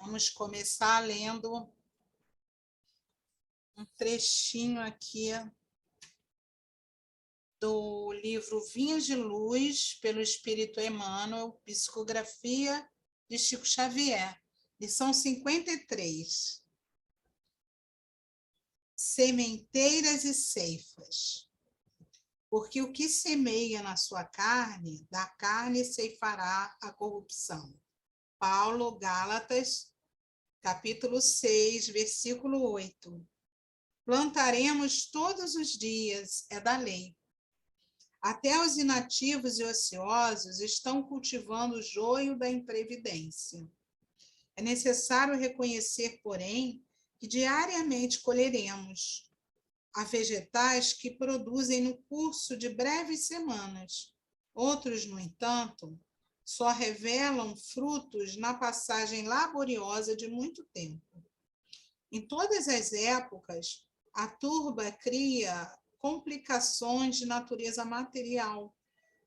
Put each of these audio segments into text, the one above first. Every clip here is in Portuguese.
Vamos começar lendo um trechinho aqui do livro Vinhos de Luz, pelo Espírito Emmanuel, psicografia de Chico Xavier, lição 53. Sementeiras e ceifas. Porque o que semeia na sua carne, da carne ceifará a corrupção. Paulo, Gálatas, capítulo 6, versículo 8. Plantaremos todos os dias, é da lei. Até os inativos e ociosos estão cultivando o joio da imprevidência. É necessário reconhecer, porém, que diariamente colheremos. Há vegetais que produzem no curso de breves semanas. Outros, no entanto, só revelam frutos na passagem laboriosa de muito tempo. Em todas as épocas, a turba cria complicações de natureza material,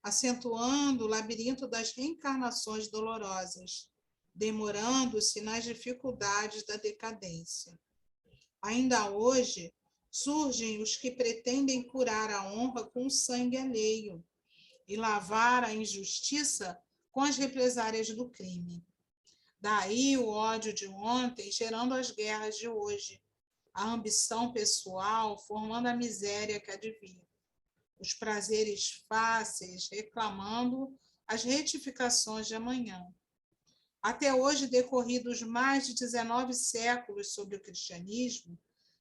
acentuando o labirinto das reencarnações dolorosas, demorando-se nas dificuldades da decadência. Ainda hoje, surgem os que pretendem curar a honra com o sangue alheio e lavar a injustiça com as represárias do crime. Daí o ódio de ontem gerando as guerras de hoje, a ambição pessoal formando a miséria que advir, os prazeres fáceis reclamando as retificações de amanhã. Até hoje, decorridos mais de 19 séculos sob o cristianismo,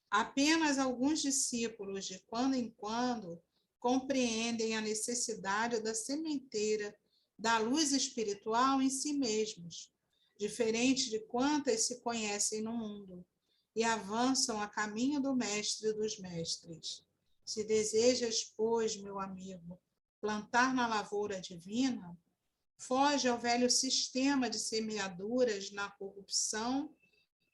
apenas alguns discípulos, de quando em quando, compreendem a necessidade da sementeira da luz espiritual em si mesmos, diferente de quantas se conhecem no mundo, e avançam a caminho do mestre dos mestres. Se desejas, pois, meu amigo, plantar na lavoura divina, foge ao velho sistema de semeaduras na corrupção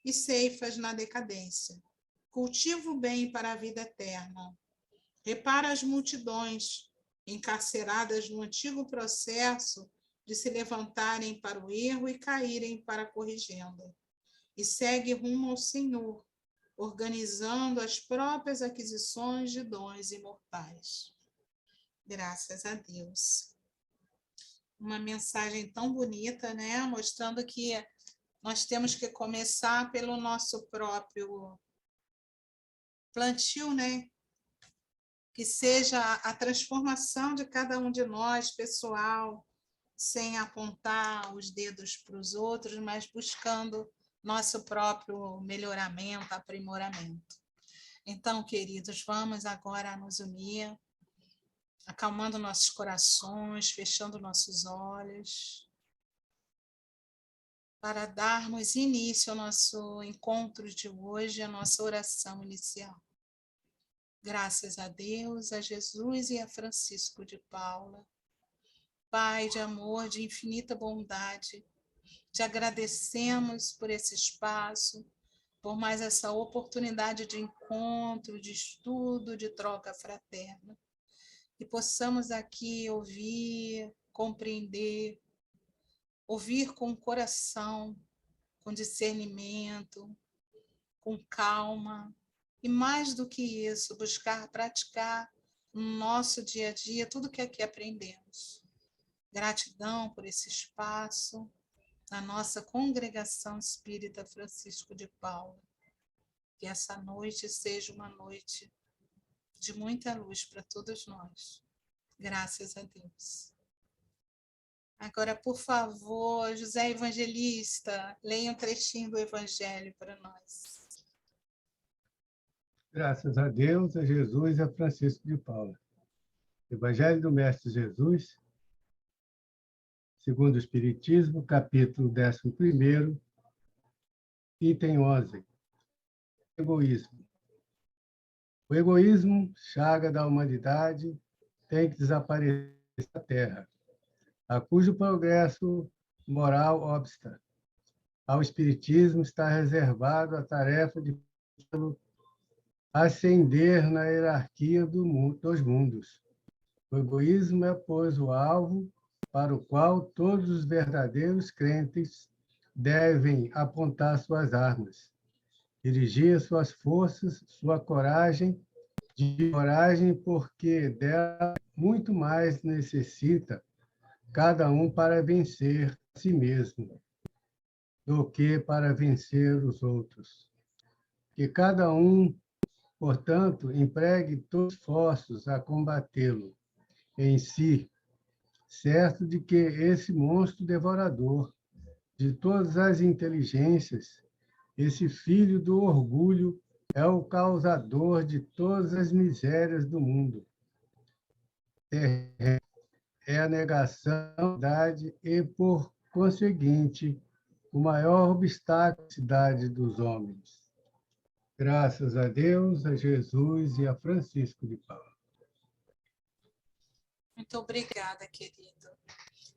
e ceifas na decadência. Cultiva o bem para a vida eterna. Repara as multidões encarceradas no antigo processo de se levantarem para o erro e caírem para a corrigenda. E segue rumo ao Senhor, organizando as próprias aquisições de dons imortais. Graças a Deus. Uma mensagem tão bonita, né? Mostrando que nós temos que começar pelo nosso próprio plantio, né? Que seja a transformação de cada um de nós, pessoal, sem apontar os dedos para os outros, mas buscando nosso próprio melhoramento, aprimoramento. Então, queridos, vamos agora nos unir, acalmando nossos corações, fechando nossos olhos, para darmos início ao nosso encontro de hoje, a nossa oração inicial. Graças a Deus, a Jesus e a Francisco de Paula. Pai de amor, de infinita bondade, te agradecemos por esse espaço, por mais essa oportunidade de encontro, de estudo, de troca fraterna. Que possamos aqui ouvir, compreender, ouvir com o coração, com discernimento, com calma, e mais do que isso, buscar praticar no nosso dia a dia tudo que aqui aprendemos. Gratidão por esse espaço, na nossa congregação espírita Francisco de Paula. Que essa noite seja uma noite de muita luz para todos nós. Graças a Deus. Agora, por favor, José Evangelista, leia um trechinho do Evangelho para nós. Graças a Deus, a Jesus e a Francisco de Paula. Evangelho do Mestre Jesus, segundo o Espiritismo, capítulo 11, item 11. Egoísmo. O egoísmo, chaga da humanidade, tem que desaparecer da Terra, a cujo progresso moral obsta. Ao Espiritismo está reservado a tarefa de ascender na hierarquia dos mundos. O egoísmo é, pois, o alvo para o qual todos os verdadeiros crentes devem apontar suas armas, dirigir suas forças, sua coragem, porque dela muito mais necessita cada um para vencer a si mesmo do que para vencer os outros. Que cada um, portanto, empregue todos os esforços a combatê-lo em si, certo de que esse monstro devorador de todas as inteligências, esse filho do orgulho, é o causador de todas as misérias do mundo. É a negação da verdade e, por conseguinte, o maior obstáculo à cidade dos homens. Graças a Deus, a Jesus e a Francisco de Paula. Muito obrigada, querido.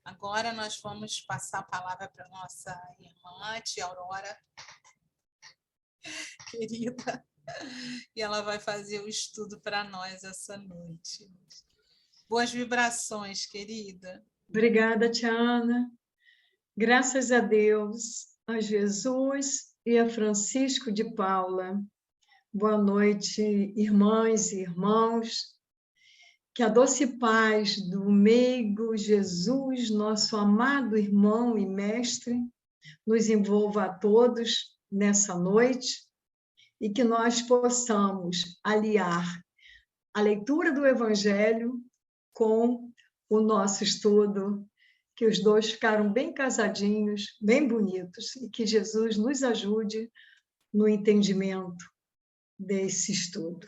Agora nós vamos passar a palavra para a nossa irmã, tia Aurora, querida, e ela vai fazer o estudo para nós essa noite. Boas vibrações, querida. Obrigada, tia Ana. Graças a Deus, a Jesus e a Francisco de Paula. Boa noite, irmãs e irmãos. Que a doce paz do meigo Jesus, nosso amado irmão e mestre, nos envolva a todos nessa noite e que nós possamos aliar a leitura do Evangelho com o nosso estudo, que os dois ficaram bem casadinhos, bem bonitos, e que Jesus nos ajude no entendimento desse estudo.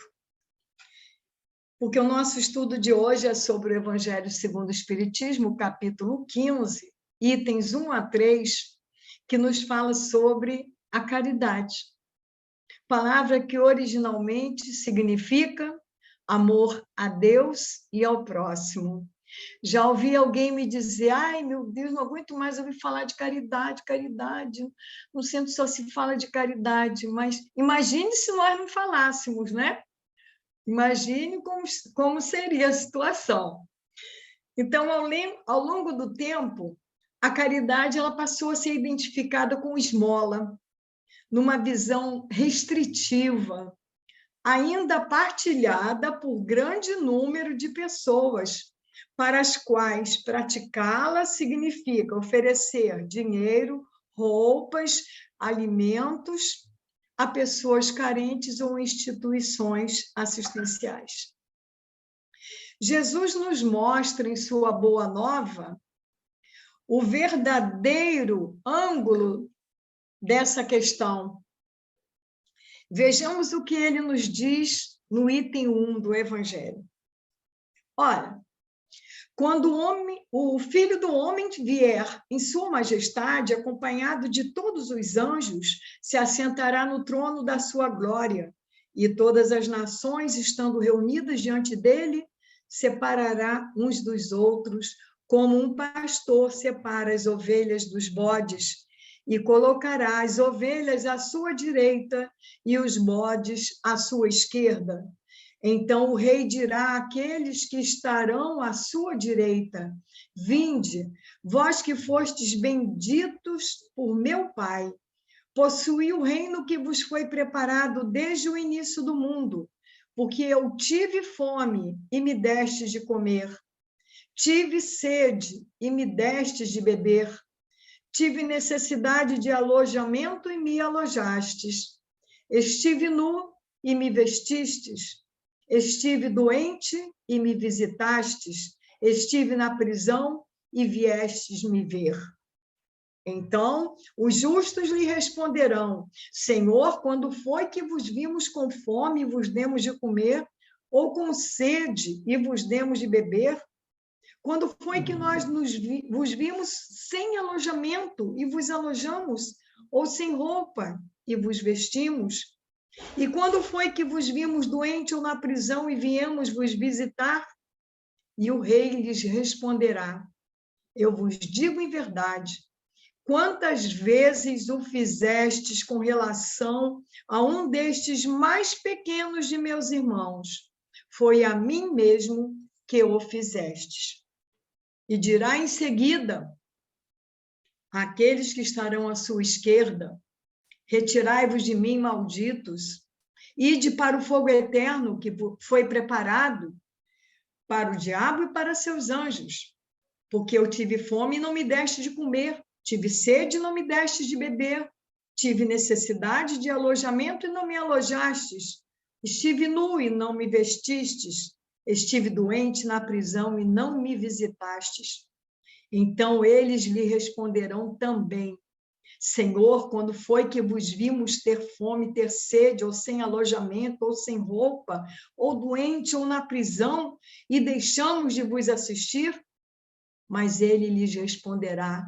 Porque o nosso estudo de hoje é sobre o Evangelho segundo o Espiritismo, capítulo 15, itens 1 a 3, que nos fala sobre a caridade. Palavra que originalmente significa amor a Deus e ao próximo. Já ouvi alguém me dizer, ai, meu Deus, não aguento mais ouvir falar de caridade, caridade. No centro só se fala de caridade, mas imagine se nós não falássemos, né? Imagine como seria a situação. Então, ao longo do tempo, a caridade ela passou a ser identificada com esmola, numa visão restritiva, ainda partilhada por grande número de pessoas, para as quais praticá-la significa oferecer dinheiro, roupas, alimentos a pessoas carentes ou instituições assistenciais. Jesus nos mostra em sua Boa Nova o verdadeiro ângulo dessa questão. Vejamos o que ele nos diz no item 1 do Evangelho. Ora, quando o Filho do Homem vier em sua majestade, acompanhado de todos os anjos, se assentará no trono da sua glória, e todas as nações, estando reunidas diante dele, separará uns dos outros, como um pastor separa as ovelhas dos bodes, e colocará as ovelhas à sua direita e os bodes à sua esquerda. Então o rei dirá àqueles que estarão à sua direita: vinde, vós que fostes benditos por meu Pai, possuí o reino que vos foi preparado desde o início do mundo, porque eu tive fome e me destes de comer, tive sede e me destes de beber, tive necessidade de alojamento e me alojastes, estive nu e me vestistes, estive doente e me visitastes, estive na prisão e viestes me ver. Então, os justos lhe responderão: Senhor, quando foi que vos vimos com fome e vos demos de comer, ou com sede e vos demos de beber? Quando foi que nós vos vimos sem alojamento e vos alojamos, ou sem roupa e vos vestimos? E quando foi que vos vimos doente ou na prisão e viemos vos visitar? E o rei lhes responderá: eu vos digo em verdade, quantas vezes o fizestes com relação a um destes mais pequenos de meus irmãos, foi a mim mesmo que o fizestes. E dirá em seguida: Aqueles que estarão à sua esquerda, retirai-vos de mim, malditos, ide para o fogo eterno que foi preparado para o diabo e para seus anjos. Porque eu tive fome e não me deste de comer, tive sede e não me deste de beber, tive necessidade de alojamento e não me alojastes, estive nu e não me vestistes, estive doente na prisão e não me visitastes. Então eles lhe responderão também: Senhor, quando foi que vos vimos ter fome, ter sede, ou sem alojamento, ou sem roupa, ou doente, ou na prisão, e deixamos de vos assistir? Mas ele lhes responderá: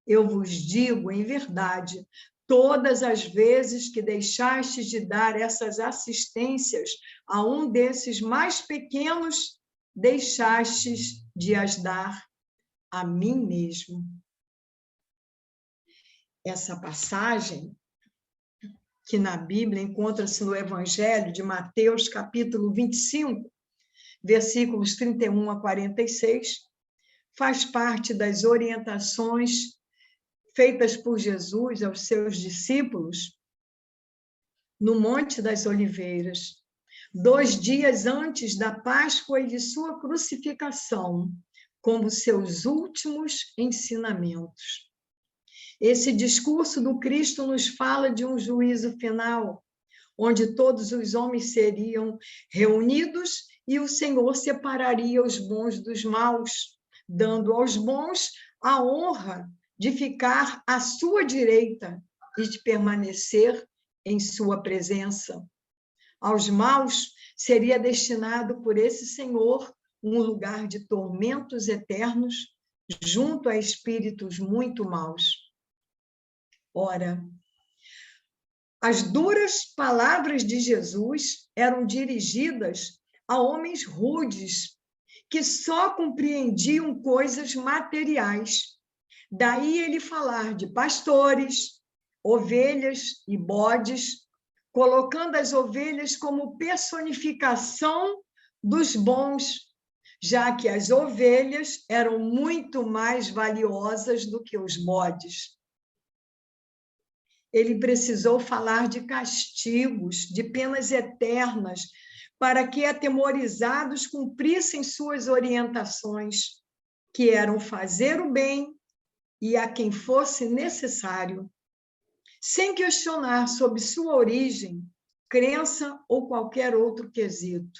eu vos digo em verdade, todas as vezes que deixastes de dar essas assistências a um desses mais pequenos, deixastes de as dar a mim mesmo. Essa passagem, que na Bíblia encontra-se no Evangelho de Mateus, capítulo 25, versículos 31 a 46, faz parte das orientações feitas por Jesus aos seus discípulos no Monte das Oliveiras, 2 dias antes da Páscoa e de sua crucificação, como seus últimos ensinamentos. Esse discurso do Cristo nos fala de um juízo final, onde todos os homens seriam reunidos e o Senhor separaria os bons dos maus, dando aos bons a honra de ficar à sua direita e de permanecer em sua presença. Aos maus seria destinado por esse Senhor um lugar de tormentos eternos, junto a espíritos muito maus. Ora, as duras palavras de Jesus eram dirigidas a homens rudes, que só compreendiam coisas materiais. Daí ele falar de pastores, ovelhas e bodes, colocando as ovelhas como personificação dos bons, já que as ovelhas eram muito mais valiosas do que os bodes. Ele precisou falar de castigos, de penas eternas, para que atemorizados cumprissem suas orientações, que eram fazer o bem e a quem fosse necessário, sem questionar sobre sua origem, crença ou qualquer outro quesito.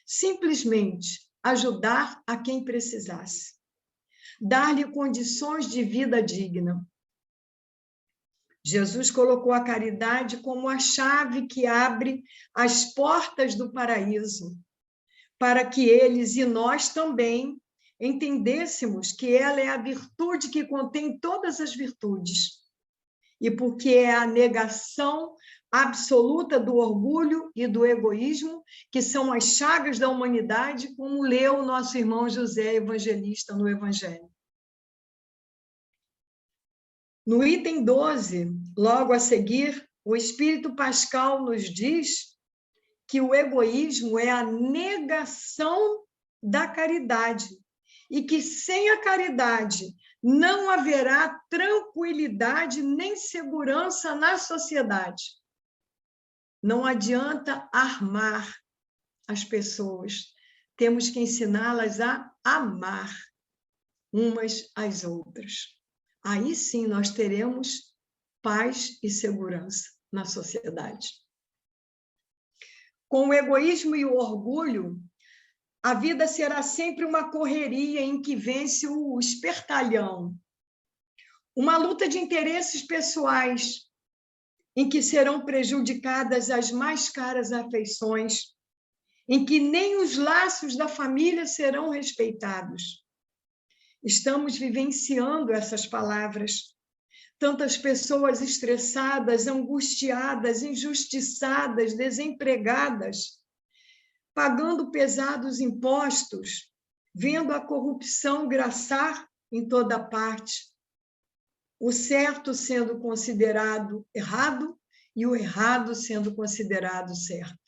Simplesmente ajudar a quem precisasse, dar-lhe condições de vida digna. Jesus colocou a caridade como a chave que abre as portas do paraíso, para que eles e nós também entendêssemos que ela é a virtude que contém todas as virtudes, e porque é a negação absoluta do orgulho e do egoísmo, que são as chagas da humanidade, como leu o nosso irmão José Evangelista no Evangelho. No item 12, logo a seguir, o Espírito Pascal nos diz que o egoísmo é a negação da caridade e que sem a caridade não haverá tranquilidade nem segurança na sociedade. Não adianta armar as pessoas, temos que ensiná-las a amar umas às outras. Aí sim nós teremos paz e segurança na sociedade. Com o egoísmo e o orgulho, a vida será sempre uma correria em que vence o espertalhão, uma luta de interesses pessoais, em que serão prejudicadas as mais caras afeições, em que nem os laços da família serão respeitados. Estamos vivenciando essas palavras. Tantas pessoas estressadas, angustiadas, injustiçadas, desempregadas, pagando pesados impostos, vendo a corrupção graçar em toda parte, o certo sendo considerado errado e o errado sendo considerado certo.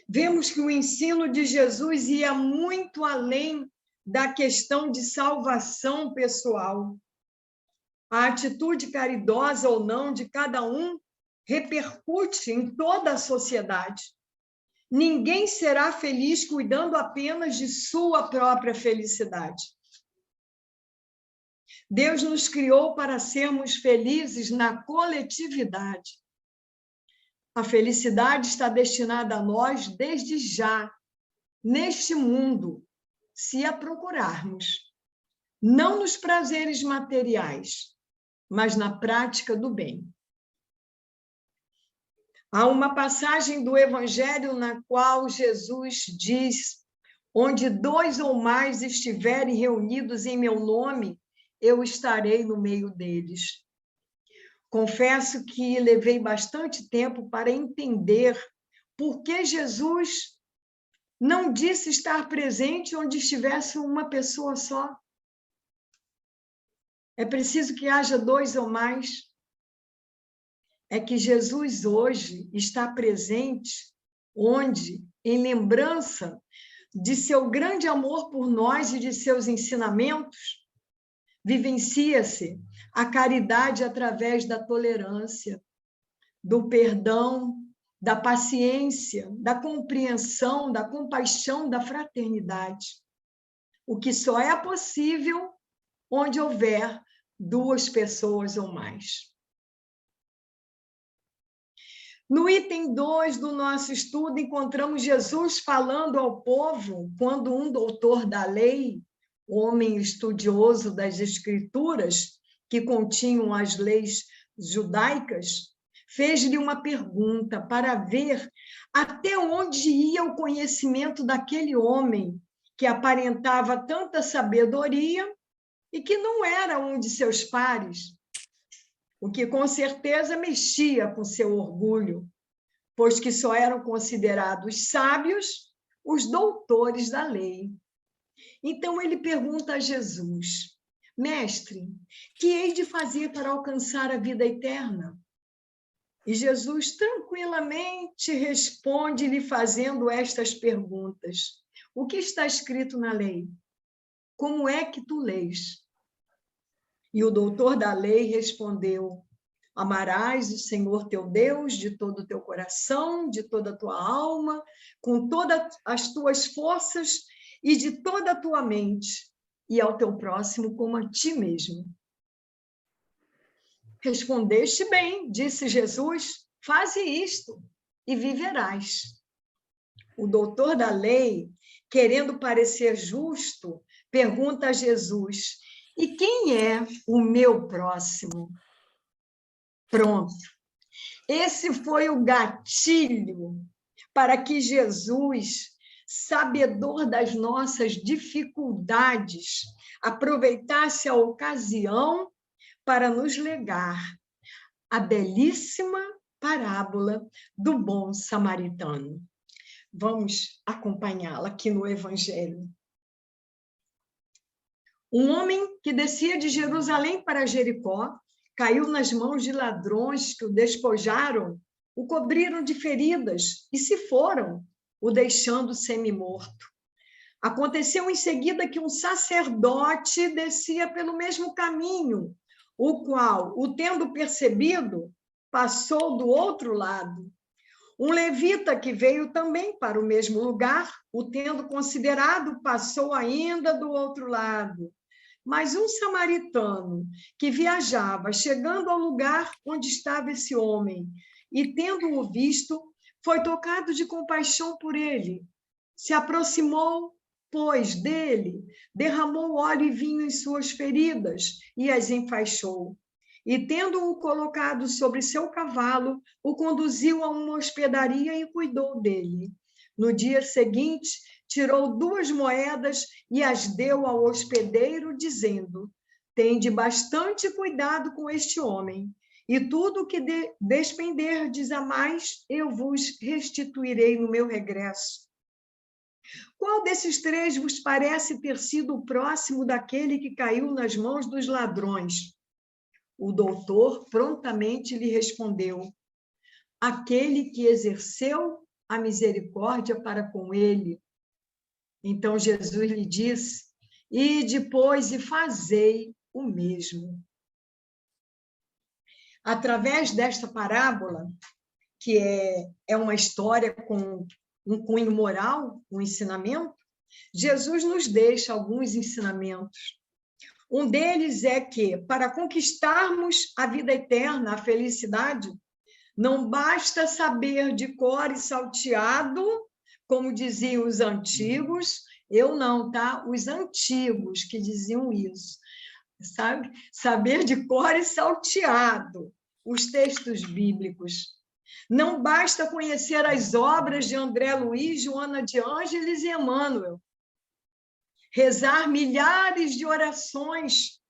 Vemos que o ensino de Jesus ia muito além da questão de salvação pessoal. A atitude caridosa ou não de cada um repercute em toda a sociedade. Ninguém será feliz cuidando apenas de sua própria felicidade. Deus nos criou para sermos felizes na coletividade. A felicidade está destinada a nós desde já, neste mundo, se a procurarmos. Não nos prazeres materiais, mas na prática do bem. Há uma passagem do Evangelho na qual Jesus diz: onde 2 ou mais estiverem reunidos em meu nome, eu estarei no meio deles. Confesso que levei bastante tempo para entender por que Jesus não disse estar presente onde estivesse uma pessoa só. É preciso que haja 2 ou mais. É que Jesus hoje está presente onde, em lembrança de seu grande amor por nós e de seus ensinamentos, vivencia-se a caridade através da tolerância, do perdão, da paciência, da compreensão, da compaixão, da fraternidade. O que só é possível onde houver 2 pessoas ou mais. No item 2 do nosso estudo, encontramos Jesus falando ao povo quando um doutor da lei, homem estudioso das Escrituras, que continham as leis judaicas, fez-lhe uma pergunta para ver até onde ia o conhecimento daquele homem que aparentava tanta sabedoria e que não era um de seus pares, o que com certeza mexia com seu orgulho, pois que só eram considerados sábios os doutores da lei. Então ele pergunta a Jesus: Mestre, que hei de fazer para alcançar a vida eterna? E Jesus tranquilamente responde-lhe fazendo estas perguntas: O que está escrito na lei? Como é que tu lês? E o doutor da lei respondeu: Amarás o Senhor teu Deus de todo o teu coração, de toda a tua alma, com todas as tuas forças e de toda a tua mente, e ao teu próximo como a ti mesmo. Respondeste bem, disse Jesus, faze isto e viverás. O doutor da lei, querendo parecer justo, pergunta a Jesus: e quem é o meu próximo? Pronto. Esse foi o gatilho para que Jesus, sabedor das nossas dificuldades, aproveitasse a ocasião para nos legar a belíssima parábola do bom samaritano. Vamos acompanhá-la aqui no Evangelho. Um homem que descia de Jerusalém para Jericó caiu nas mãos de ladrões que o despojaram, o cobriram de feridas e se foram, o deixando semi-morto. Aconteceu em seguida que um sacerdote descia pelo mesmo caminho, o qual, o tendo percebido, passou do outro lado. Um levita que veio também para o mesmo lugar, o tendo considerado, passou ainda do outro lado. Mas um samaritano que viajava, chegando ao lugar onde estava esse homem, e tendo-o visto, foi tocado de compaixão por ele. Se aproximou, pois, dele, derramou óleo e vinho em suas feridas e as enfaixou. E, tendo-o colocado sobre seu cavalo, o conduziu a uma hospedaria e cuidou dele. No dia seguinte, tirou 2 moedas e as deu ao hospedeiro, dizendo: Tende bastante cuidado com este homem, e tudo o que despenderdes a mais, eu vos restituirei no meu regresso. Qual desses 3 vos parece ter sido o próximo daquele que caiu nas mãos dos ladrões? O doutor prontamente lhe respondeu: aquele que exerceu a misericórdia para com ele. Então Jesus lhe disse: e depois e fazei o mesmo. Através desta parábola, que é uma história com um cunho moral, um ensinamento, Jesus nos deixa alguns ensinamentos. Um deles é que, para conquistarmos a vida eterna, a felicidade, não basta saber de cor e salteado, como diziam os antigos, eu não, tá? Os antigos que diziam isso, sabe? Saber de cor e salteado os textos bíblicos. Não basta conhecer as obras de André Luiz, Joana de Ângeles e Emmanuel. Rezar milhares de orações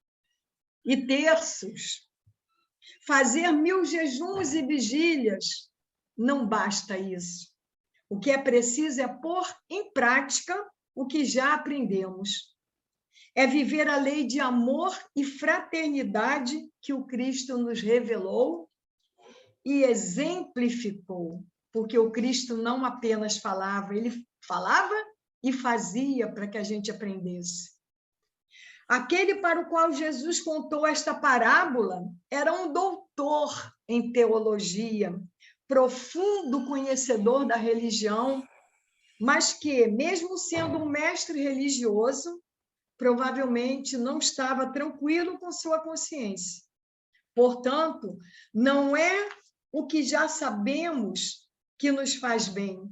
e terços. Fazer 1000 jejuns e vigílias. Não basta isso. O que é preciso é pôr em prática o que já aprendemos. É viver a lei de amor e fraternidade que o Cristo nos revelou e exemplificou, porque o Cristo não apenas falava, ele falava e fazia para que a gente aprendesse. Aquele para o qual Jesus contou esta parábola era um doutor em teologia, profundo conhecedor da religião, mas que, mesmo sendo um mestre religioso, provavelmente não estava tranquilo com sua consciência. Portanto, não é o que já sabemos que nos faz bem,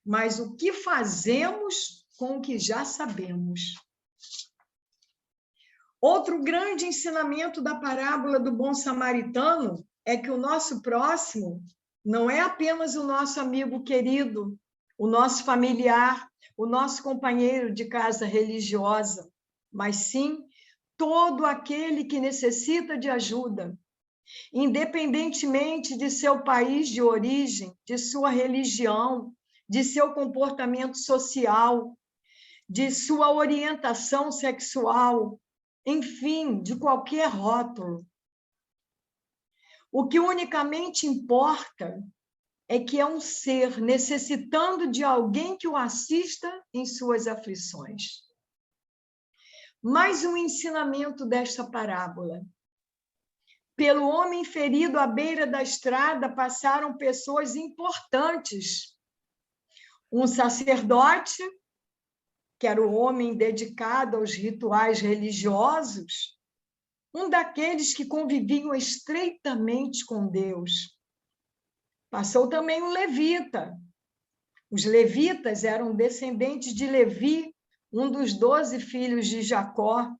mas o que fazemos com o que já sabemos. Outro grande ensinamento da parábola do bom samaritano é que o nosso próximo não é apenas o nosso amigo querido, o nosso familiar, o nosso companheiro de casa religiosa, mas sim todo aquele que necessita de ajuda, independentemente de seu país de origem, de sua religião, de seu comportamento social, de sua orientação sexual, enfim, de qualquer rótulo. O que unicamente importa é que é um ser necessitando de alguém que o assista em suas aflições. Mais um ensinamento desta parábola. Pelo homem ferido à beira da estrada passaram pessoas importantes. Um sacerdote, que era o homem dedicado aos rituais religiosos, um daqueles que conviviam estreitamente com Deus. Passou também um levita. Os levitas eram descendentes de Levi, um dos 12 filhos de Jacó.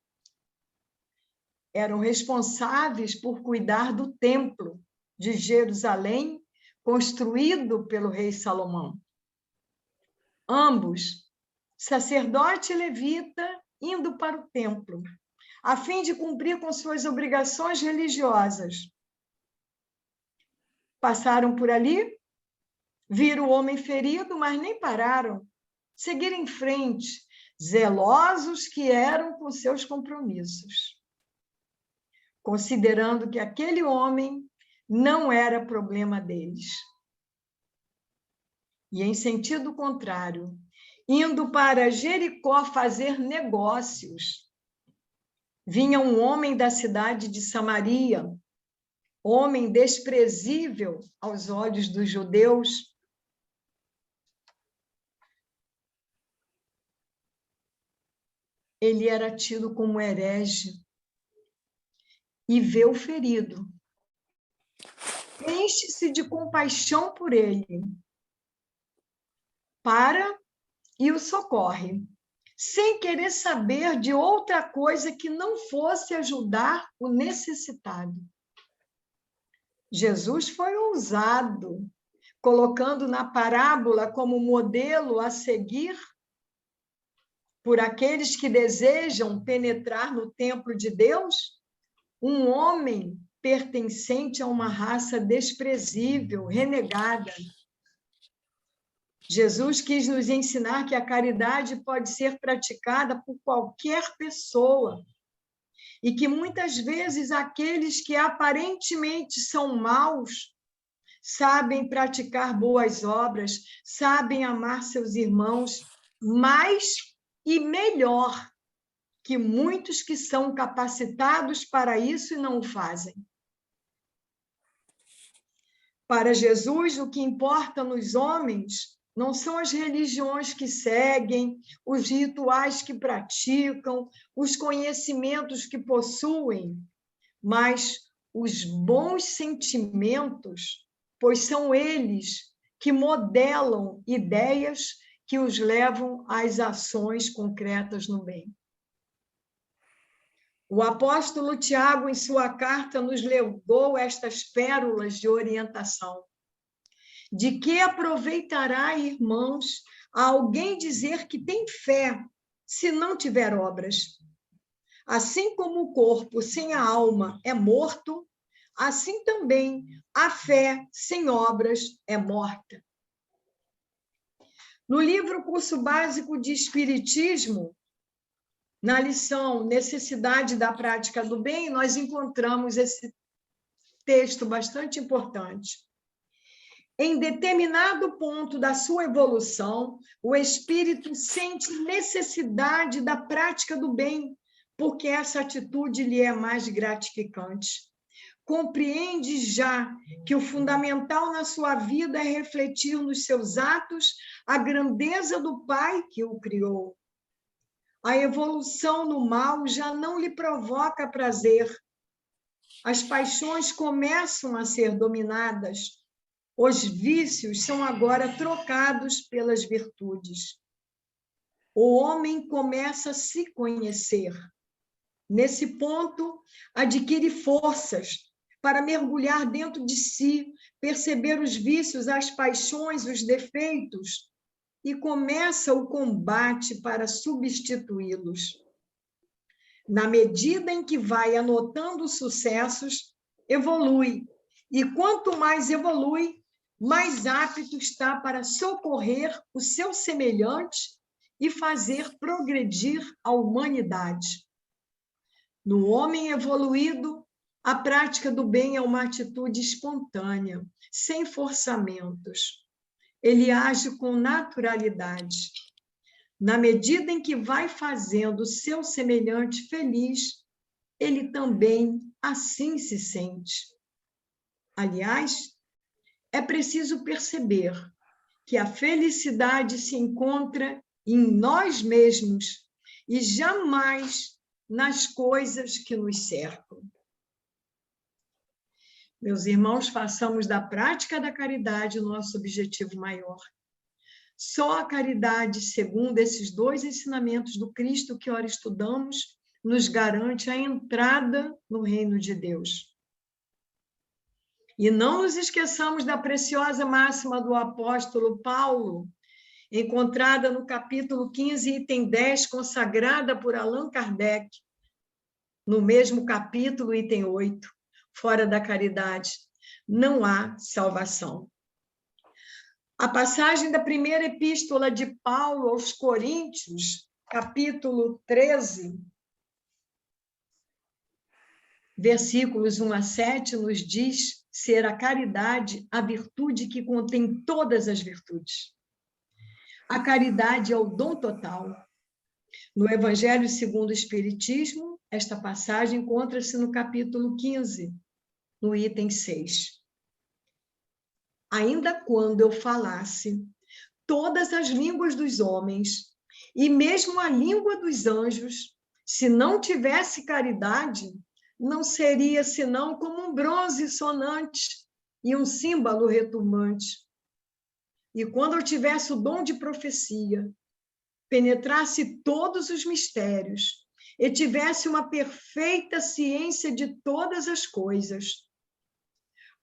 Eram responsáveis por cuidar do templo de Jerusalém, construído pelo rei Salomão. Ambos, sacerdote e levita, indo para o templo, a fim de cumprir com suas obrigações religiosas. Passaram por ali, viram o homem ferido, mas nem pararam. Seguiram em frente, zelosos que eram com seus compromissos, considerando que aquele homem não era problema deles. E, em sentido contrário, indo para Jericó fazer negócios, vinha um homem da cidade de Samaria, homem desprezível aos olhos dos judeus. Ele era tido como herege e vê o ferido. Enche-se de compaixão por ele. Para e o socorre, sem querer saber de outra coisa que não fosse ajudar o necessitado. Jesus foi ousado, colocando na parábola como modelo a seguir por aqueles que desejam penetrar no templo de Deus, um homem pertencente a uma raça desprezível, renegada. Jesus quis nos ensinar que a caridade pode ser praticada por qualquer pessoa e que muitas vezes aqueles que aparentemente são maus sabem praticar boas obras, sabem amar seus irmãos mais e melhor que muitos que são capacitados para isso e não o fazem. Para Jesus, o que importa nos homens não são as religiões que seguem, os rituais que praticam, os conhecimentos que possuem, mas os bons sentimentos, pois são eles que modelam ideias que os levam às ações concretas no bem. O apóstolo Tiago, em sua carta, nos legou estas pérolas de orientação. De que aproveitará, irmãos, a alguém dizer que tem fé, se não tiver obras? Assim como o corpo sem a alma é morto, assim também a fé sem obras é morta. No livro Curso Básico de Espiritismo, na lição Necessidade da Prática do Bem, nós encontramos esse texto bastante importante. Em determinado ponto da sua evolução, o espírito sente necessidade da prática do bem, porque essa atitude lhe é mais gratificante. Compreende já que o fundamental na sua vida é refletir nos seus atos a grandeza do Pai que o criou. A evolução no mal já não lhe provoca prazer. As paixões começam a ser dominadas. Os vícios são agora trocados pelas virtudes. O homem começa a se conhecer. Nesse ponto, adquire forças para mergulhar dentro de si, perceber os vícios, as paixões, os defeitos, e começa o combate para substituí-los. Na medida em que vai anotando sucessos, evolui. E quanto mais evolui, mais apto está para socorrer o seu semelhante e fazer progredir a humanidade. No homem evoluído, a prática do bem é uma atitude espontânea, sem forçamentos. Ele age com naturalidade. Na medida em que vai fazendo o seu semelhante feliz, ele também assim se sente. Aliás, é preciso perceber que a felicidade se encontra em nós mesmos e jamais nas coisas que nos cercam. Meus irmãos, façamos da prática da caridade o nosso objetivo maior. Só a caridade, segundo esses dois ensinamentos do Cristo que ora estudamos, nos garante a entrada no reino de Deus. E não nos esqueçamos da preciosa máxima do apóstolo Paulo, encontrada no capítulo 15, item 10, consagrada por Allan Kardec, no mesmo capítulo, item 8, fora da caridade, não há salvação. A passagem da primeira epístola de Paulo aos Coríntios, capítulo 13, versículos 1 a 7, nos diz ser a caridade a virtude que contém todas as virtudes. A caridade é o dom total. No Evangelho segundo o Espiritismo, esta passagem encontra-se no capítulo 15, no item 6. Ainda quando eu falasse todas as línguas dos homens, e mesmo a língua dos anjos, se não tivesse caridade, não seria senão como um bronze sonante e um símbolo retumbante. E quando eu tivesse o dom de profecia, penetrasse todos os mistérios, e tivesse uma perfeita ciência de todas as coisas,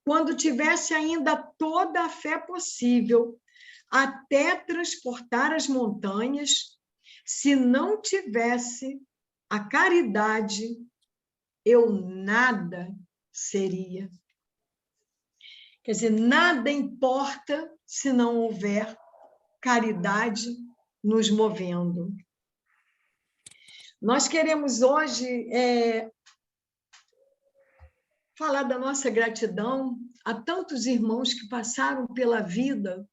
quando tivesse ainda toda a fé possível, até transportar as montanhas, se não tivesse a caridade, eu nada seria. Quer dizer, nada importa se não houver caridade nos movendo. Nós queremos hoje falar da nossa gratidão a tantos irmãos que passaram pela vida,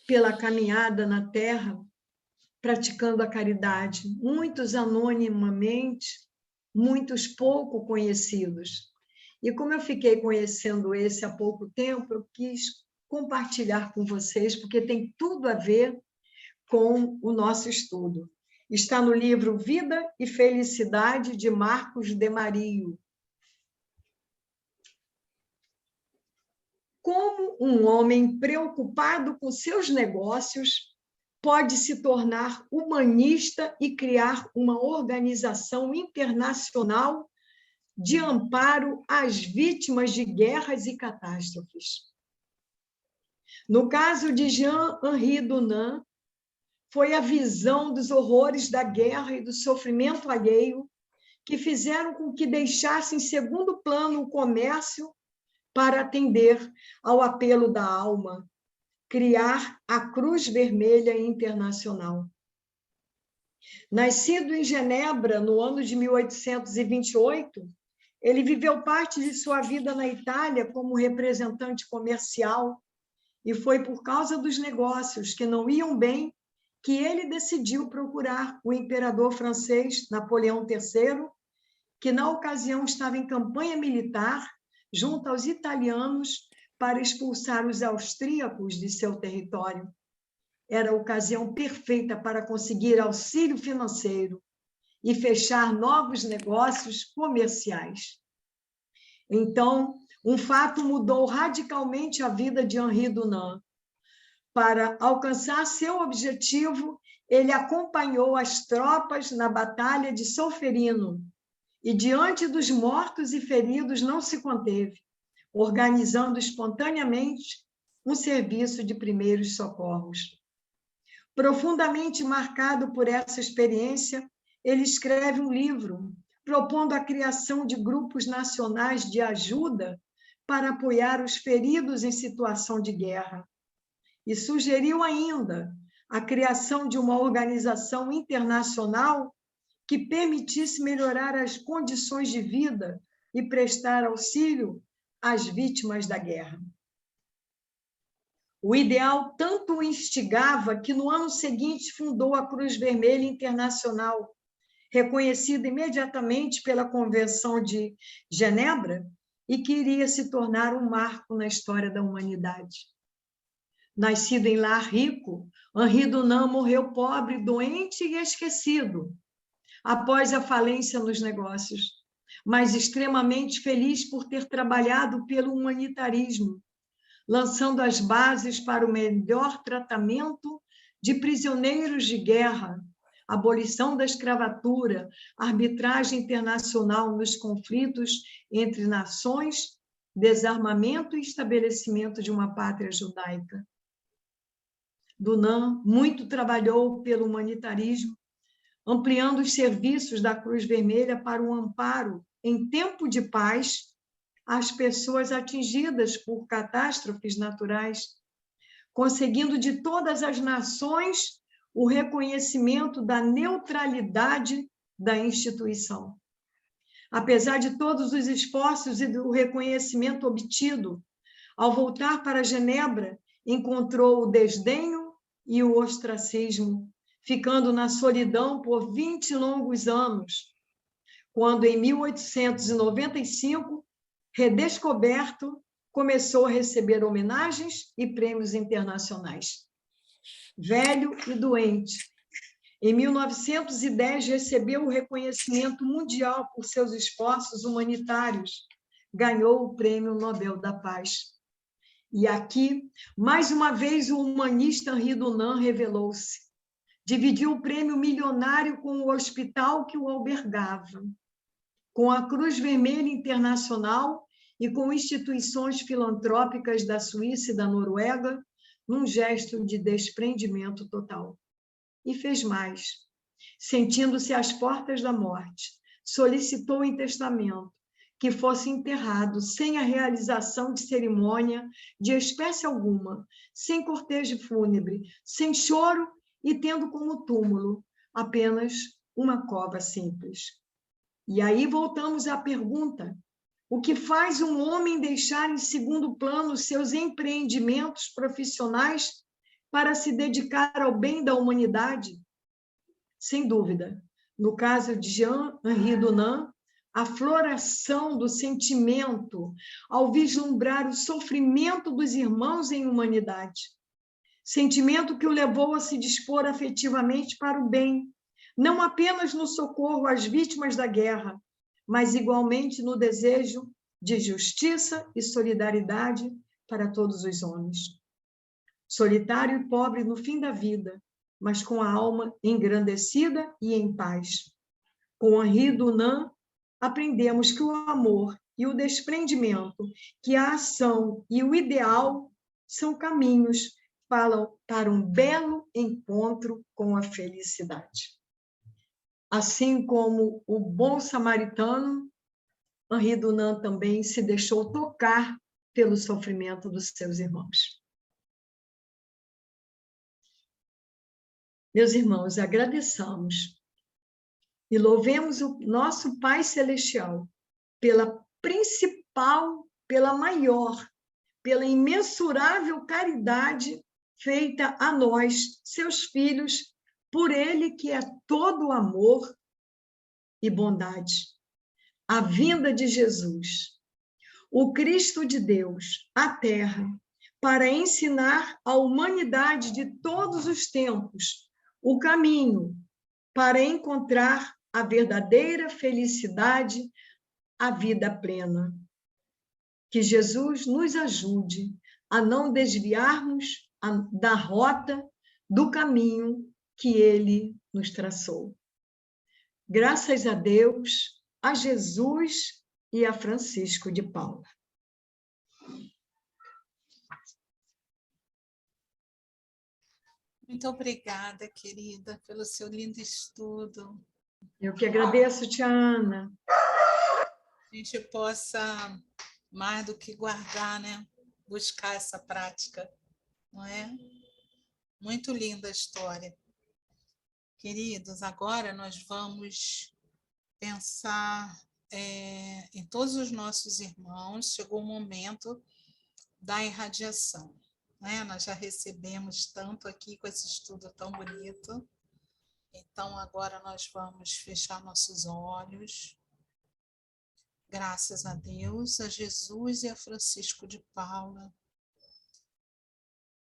pela caminhada na Terra, praticando a caridade, muitos anonimamente, muitos pouco conhecidos. E como eu fiquei conhecendo esse há pouco tempo, eu quis compartilhar com vocês, porque tem tudo a ver com o nosso estudo. Está no livro Vida e Felicidade, de Marcos de Mario. Como um homem preocupado com seus negócios pode se tornar humanista e criar uma organização internacional de amparo às vítimas de guerras e catástrofes? No caso de Jean-Henri Dunant, foi a visão dos horrores da guerra e do sofrimento alheio que fizeram com que deixasse em segundo plano o comércio para atender ao apelo da alma, criar a Cruz Vermelha Internacional. Nascido em Genebra no ano de 1828, ele viveu parte de sua vida na Itália como representante comercial, e foi por causa dos negócios que não iam bem que ele decidiu procurar o imperador francês Napoleão III, que na ocasião estava em campanha militar junto aos italianos para expulsar os austríacos de seu território. Era a ocasião perfeita para conseguir auxílio financeiro e fechar novos negócios comerciais. Então, um fato mudou radicalmente a vida de Henri Dunant. Para alcançar seu objetivo, ele acompanhou as tropas na Batalha de Solferino e, diante dos mortos e feridos, não se conteve, organizando espontaneamente um serviço de primeiros socorros. Profundamente marcado por essa experiência, ele escreve um livro propondo a criação de grupos nacionais de ajuda para apoiar os feridos em situação de guerra. E sugeriu ainda a criação de uma organização internacional que permitisse melhorar as condições de vida e prestar auxílio às vítimas da guerra. O ideal tanto o instigava que no ano seguinte fundou a Cruz Vermelha Internacional, reconhecida imediatamente pela Convenção de Genebra e que iria se tornar um marco na história da humanidade. Nascido em lar rico, Henri Dunant morreu pobre, doente e esquecido, após a falência nos negócios, mas extremamente feliz por ter trabalhado pelo humanitarismo, lançando as bases para o melhor tratamento de prisioneiros de guerra, abolição da escravatura, arbitragem internacional nos conflitos entre nações, desarmamento e estabelecimento de uma pátria judaica. Dunant muito trabalhou pelo humanitarismo, ampliando os serviços da Cruz Vermelha para o amparo, em tempo de paz, às pessoas atingidas por catástrofes naturais, conseguindo de todas as nações o reconhecimento da neutralidade da instituição. Apesar de todos os esforços e do reconhecimento obtido, ao voltar para Genebra, encontrou o desdenho e o ostracismo, ficando na solidão por 20 longos anos, quando, em 1895, redescoberto, começou a receber homenagens e prêmios internacionais. Velho e doente, em 1910 recebeu o reconhecimento mundial por seus esforços humanitários, ganhou o Prêmio Nobel da Paz. E aqui, mais uma vez, o humanista Henri Dunant revelou-se. Dividiu o prêmio milionário com o hospital que o albergava, com a Cruz Vermelha Internacional e com instituições filantrópicas da Suíça e da Noruega, num gesto de desprendimento total. E fez mais. Sentindo-se às portas da morte, solicitou em testamento que fosse enterrado sem a realização de cerimônia de espécie alguma, sem cortejo fúnebre, sem choro e tendo como túmulo apenas uma cova simples. E aí voltamos à pergunta: o que faz um homem deixar em segundo plano seus empreendimentos profissionais para se dedicar ao bem da humanidade, sem dúvida. No caso de Jean-Henri Dunant, a floração do sentimento ao vislumbrar o sofrimento dos irmãos em humanidade. Sentimento que o levou a se dispor afetivamente para o bem, não apenas no socorro às vítimas da guerra, mas igualmente no desejo de justiça e solidariedade para todos os homens. Solitário e pobre no fim da vida, mas com a alma engrandecida e em paz. Com Henri Dunant, aprendemos que o amor e o desprendimento, que a ação e o ideal são caminhos para um belo encontro com a felicidade. Assim como o bom samaritano, Henri Dunant também se deixou tocar pelo sofrimento dos seus irmãos. Meus irmãos, agradeçamos e louvemos o nosso Pai Celestial pela principal, pela maior, pela imensurável caridade feita a nós, seus filhos, por Ele que é todo amor e bondade. A vinda de Jesus, o Cristo de Deus, à Terra, para ensinar à humanidade de todos os tempos o caminho para encontrar a verdadeira felicidade, a vida plena. Que Jesus nos ajude a não desviarmos da rota, do caminho que Ele nos traçou. Graças a Deus, a Jesus e a Francisco de Paula. Muito obrigada, querida, pelo seu lindo estudo. Eu que agradeço, tia Ana. A gente possa, mais do que guardar, né? Buscar essa prática, não é? Muito linda a história. Queridos, agora nós vamos pensar em todos os nossos irmãos. Chegou o momento da irradiação, né? Nós já recebemos tanto aqui com esse estudo tão bonito. Então, agora nós vamos fechar nossos olhos. Graças a Deus, a Jesus e a Francisco de Paula.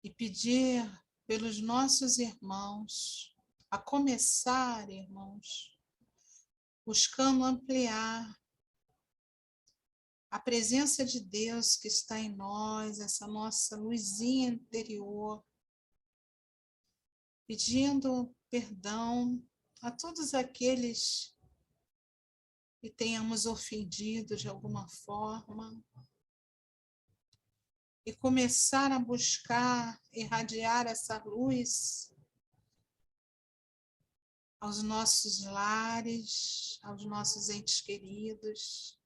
E pedir pelos nossos irmãos, a começar, irmãos, buscando ampliar a presença de Deus que está em nós, essa nossa luzinha interior, pedindo perdão a todos aqueles que tenhamos ofendido de alguma forma e começar a buscar irradiar essa luz aos nossos lares, aos nossos entes queridos,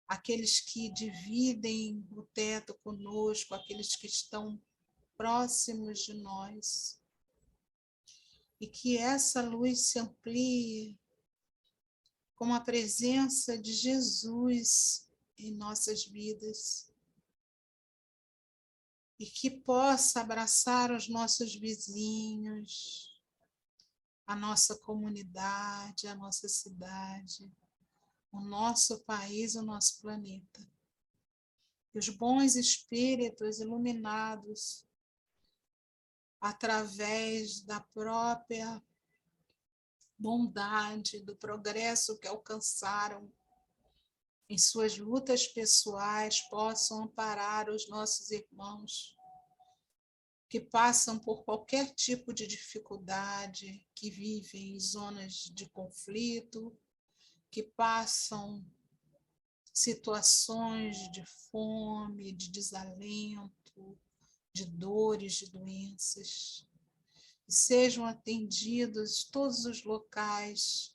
aqueles que dividem o teto conosco, aqueles que estão próximos de nós. E que essa luz se amplie com a presença de Jesus em nossas vidas. E que possa abraçar os nossos vizinhos, a nossa comunidade, a nossa cidade, o nosso país, o nosso planeta. E os bons espíritos iluminados através da própria bondade, do progresso que alcançaram em suas lutas pessoais, possam amparar os nossos irmãos que passam por qualquer tipo de dificuldade, que vivem em zonas de conflito, que passam situações de fome, de desalento, de dores, de doenças. E sejam atendidos todos os locais,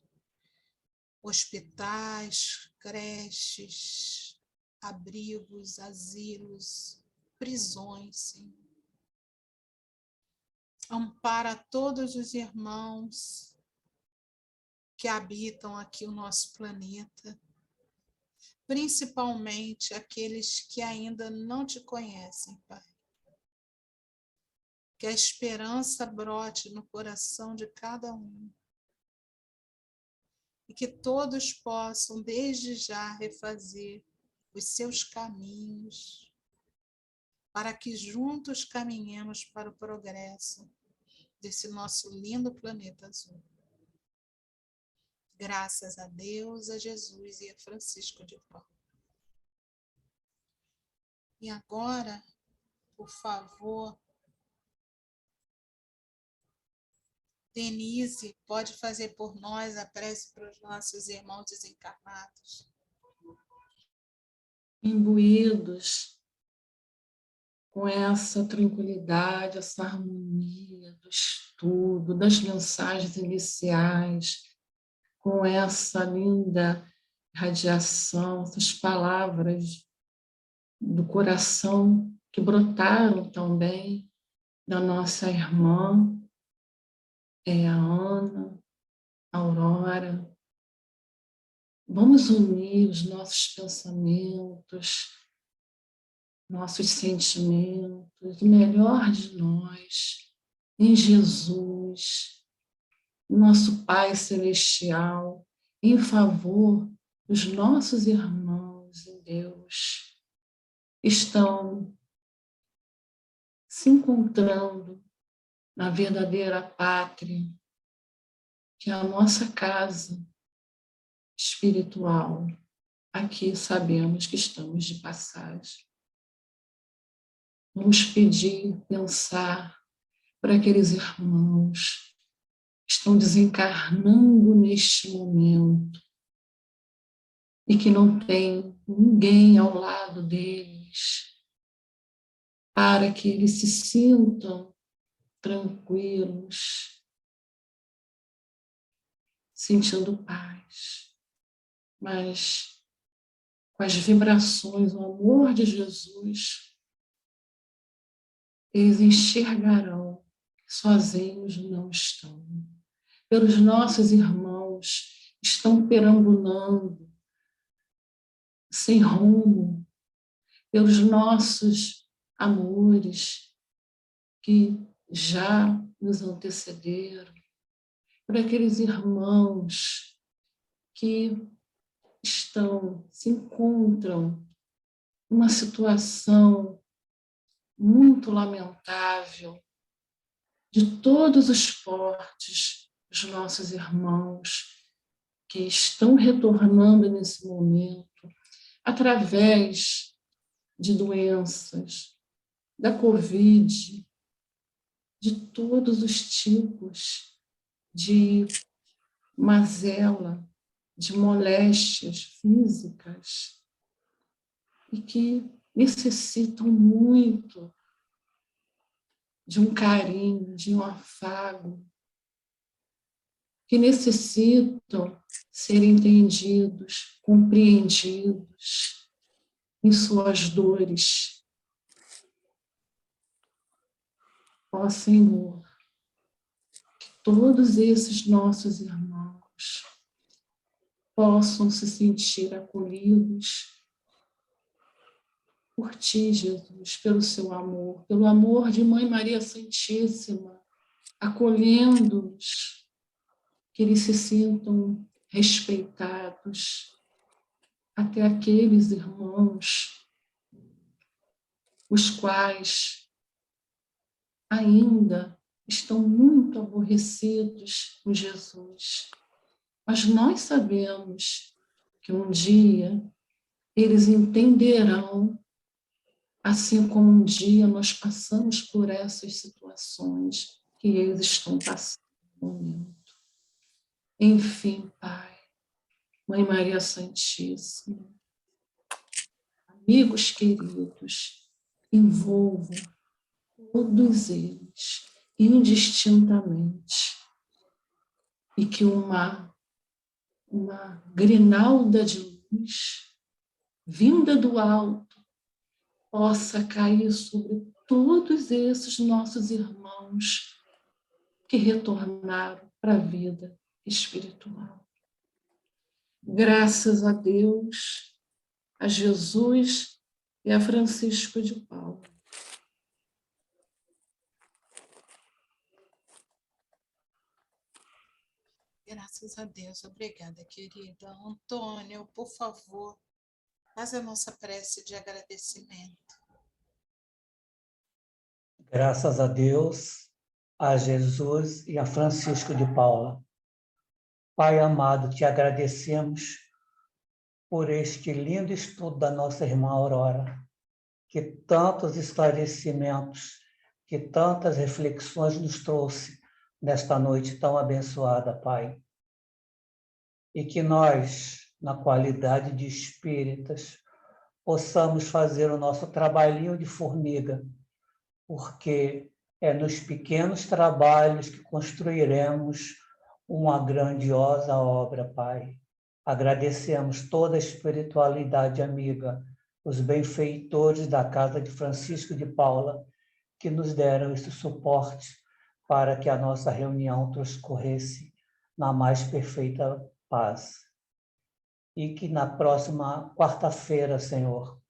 hospitais, creches, abrigos, asilos, prisões, Senhor. Ampara todos os irmãos que habitam aqui o nosso planeta, principalmente aqueles que ainda não te conhecem, Pai. Que a esperança brote no coração de cada um e que todos possam, desde já, refazer os seus caminhos, para que juntos caminhemos para o progresso desse nosso lindo planeta azul. Graças a Deus, a Jesus e a Francisco de Paula. E agora, por favor, Denise, pode fazer por nós a prece para os nossos irmãos desencarnados. Imbuídos com essa tranquilidade, essa harmonia do estudo, das mensagens iniciais, com essa linda radiação, essas palavras do coração que brotaram também da nossa irmã, a Ana, a Aurora. Vamos unir os nossos pensamentos, nossos sentimentos, o melhor de nós, em Jesus, nosso Pai Celestial, em favor dos nossos irmãos em Deus, que estão se encontrando na verdadeira pátria, que é a nossa casa espiritual. Aqui sabemos que estamos de passagem. Vamos pedir, pensar para aqueles irmãos que estão desencarnando neste momento e que não tem ninguém ao lado deles, para que eles se sintam tranquilos, sentindo paz, mas com as vibrações, o amor de Jesus, eles enxergarão que sozinhos não estão. Pelos nossos irmãos que estão perambulando, sem rumo, pelos nossos amores que já nos antecederam, por aqueles irmãos que se encontram numa situação muito lamentável, de todos os portes, os nossos irmãos que estão retornando nesse momento, através de doenças, da Covid, de todos os tipos de mazela, de moléstias físicas, e que necessitam muito de um carinho, de um afago, que necessitam ser entendidos, compreendidos em suas dores. Ó Senhor, que todos esses nossos irmãos possam se sentir acolhidos por Ti, Jesus, pelo Seu amor, pelo amor de Mãe Maria Santíssima, acolhendo-os, que eles se sintam respeitados, até aqueles irmãos os quais ainda estão muito aborrecidos com Jesus. Mas nós sabemos que um dia eles entenderão, assim como um dia nós passamos por essas situações que eles estão passando no momento. Enfim, Pai, Mãe Maria Santíssima, amigos queridos, envolvam todos eles indistintamente e que uma grinalda de luz vinda do alto possa cair sobre todos esses nossos irmãos que retornaram para a vida espiritual. Graças a Deus, a Jesus e a Francisco de Paula. Graças a Deus. Obrigada, querida. Antônio, por favor, faz a nossa prece de agradecimento. Graças a Deus, a Jesus e a Francisco de Paula. Pai amado, te agradecemos por este lindo estudo da nossa irmã Aurora, que tantos esclarecimentos, que tantas reflexões nos trouxe nesta noite tão abençoada, Pai. E que nós, na qualidade de espíritas, possamos fazer o nosso trabalhinho de formiga, porque é nos pequenos trabalhos que construiremos uma grandiosa obra, Pai. Agradecemos toda a espiritualidade amiga, os benfeitores da Casa de Francisco de Paula, que nos deram esse suporte para que a nossa reunião transcorresse na mais perfeita paz. E que na próxima quarta-feira, Senhor,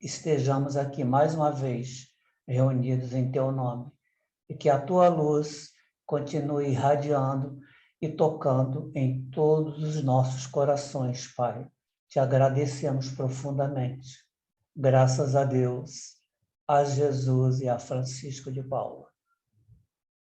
estejamos aqui mais uma vez, reunidos em Teu nome, e que a Tua luz continue irradiando e tocando em todos os nossos corações, Pai. Te agradecemos profundamente. Graças a Deus, a Jesus e a Francisco de Paula.